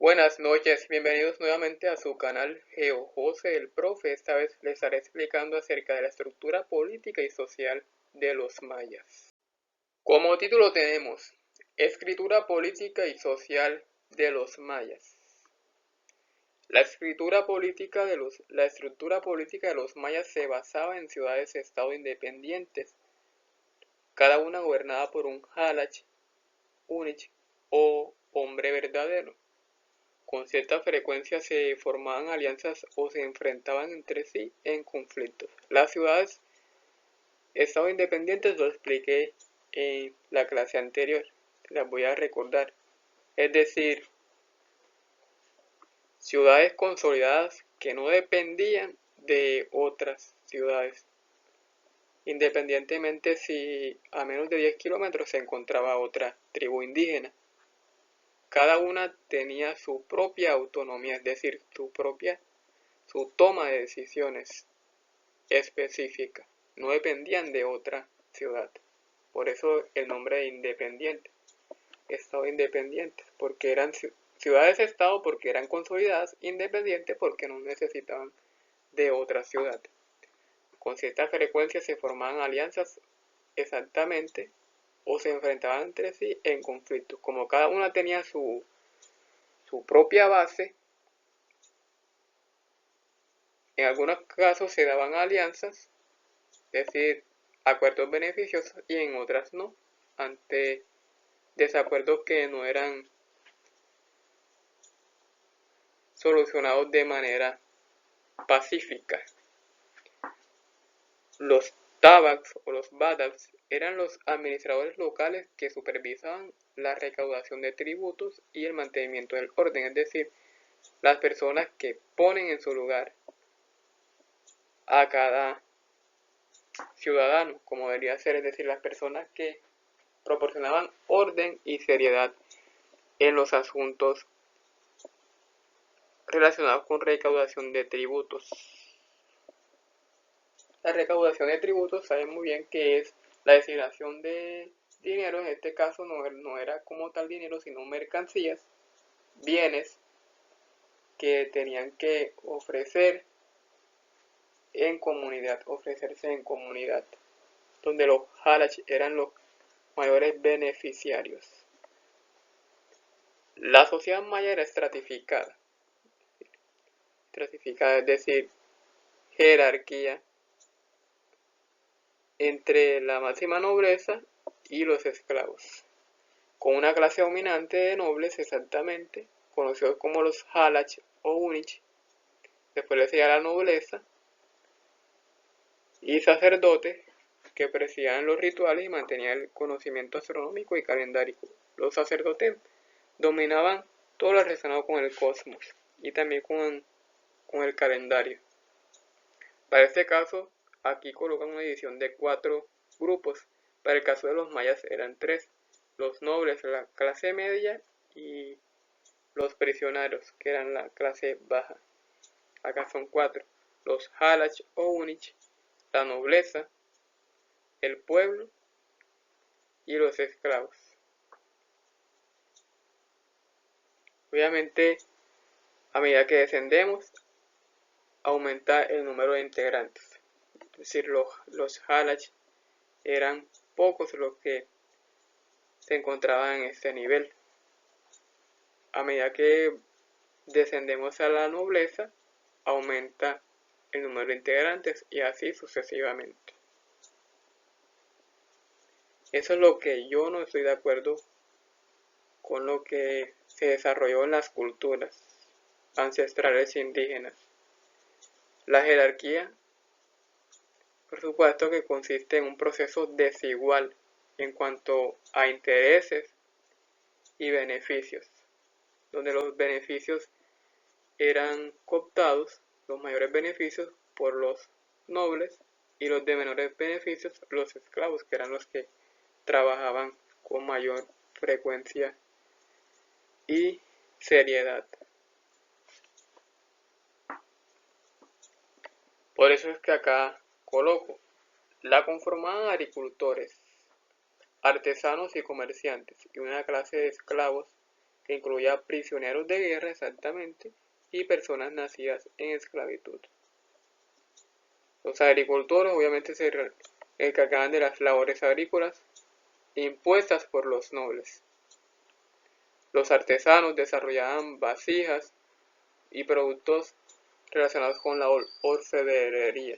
Buenas noches, bienvenidos nuevamente a su canal GeoJose el Profe. Esta vez les estaré explicando acerca de la estructura política y social de los mayas. Como título tenemos Escritura política y social de los mayas. La estructura política de los mayas se basaba en ciudades-estado independientes, cada una gobernada por un Halach, Unich o hombre verdadero. Con cierta frecuencia se formaban alianzas o se enfrentaban entre sí en conflictos. Las ciudades estado independientes lo expliqué en la clase anterior, las voy a recordar. Es decir, ciudades consolidadas que no dependían de otras ciudades, independientemente si a menos de 10 kilómetros se encontraba otra tribu indígena. Cada una tenía su propia autonomía, es decir, su toma de decisiones específica, no dependían de otra ciudad. Por eso el nombre de independiente, estado independiente, porque eran ciudades-estado porque eran consolidadas, independientes porque no necesitaban de otra ciudad. Con cierta frecuencia se formaban alianzas exactamente o se enfrentaban entre sí en conflictos. Como cada una tenía su propia base, en algunos casos se daban alianzas, es decir, acuerdos beneficiosos, y en otras no, ante desacuerdos que no eran solucionados de manera pacífica. Los tabaks o los badals eran los administradores locales que supervisaban la recaudación de tributos y el mantenimiento del orden, es decir, las personas que ponen en su lugar a cada ciudadano, como debería ser, es decir, las personas que proporcionaban orden y seriedad en los asuntos relacionados con recaudación de tributos. La recaudación de tributos saben muy bien que es la designación de dinero. En este caso no era como tal dinero, sino mercancías, bienes que tenían que ofrecerse en comunidad, donde los halach eran los mayores beneficiarios. La sociedad maya era estratificada, es decir, jerarquía entre la máxima nobleza y los esclavos, con una clase dominante de nobles exactamente, conocidos como los halach o unich. Después le seguía la nobleza y sacerdotes que presidían los rituales y mantenían el conocimiento astronómico y calendárico. Los sacerdotes dominaban todo lo relacionado con el cosmos y también con el calendario. Para este caso, aquí colocan una división de 4 grupos. Para el caso de los mayas eran 3: los nobles, la clase media, y los prisioneros, que eran la clase baja. Acá son 4: los halach o unich, la nobleza, el pueblo y los esclavos. Obviamente, a medida que descendemos, aumenta el número de integrantes. Es decir, los halach eran pocos los que se encontraban en este nivel. A medida que descendemos a la nobleza, aumenta el número de integrantes y así sucesivamente. Eso es lo que yo no estoy de acuerdo con lo que se desarrolló en las culturas ancestrales indígenas. La jerarquía, por supuesto, que consiste en un proceso desigual en cuanto a intereses y beneficios, donde los beneficios eran cooptados, los mayores beneficios, por los nobles, y los de menores beneficios, los esclavos, que eran los que trabajaban con mayor frecuencia y seriedad. Por eso es que acá coloco: la conformaban agricultores, artesanos y comerciantes, y una clase de esclavos que incluía prisioneros de guerra exactamente y personas nacidas en esclavitud. Los agricultores obviamente se encargaban de las labores agrícolas impuestas por los nobles. Los artesanos desarrollaban vasijas y productos relacionados con la orfebrería.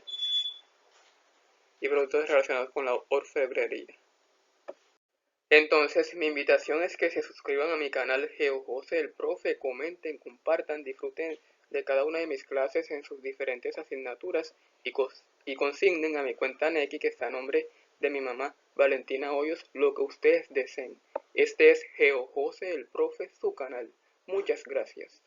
Entonces, mi invitación es que se suscriban a mi canal GeoJose el Profe, comenten, compartan, disfruten de cada una de mis clases en sus diferentes asignaturas y consignen a mi cuenta Nequi, que está a nombre de mi mamá Valentina Hoyos, lo que ustedes deseen. Este es GeoJose el Profe, su canal. Muchas gracias.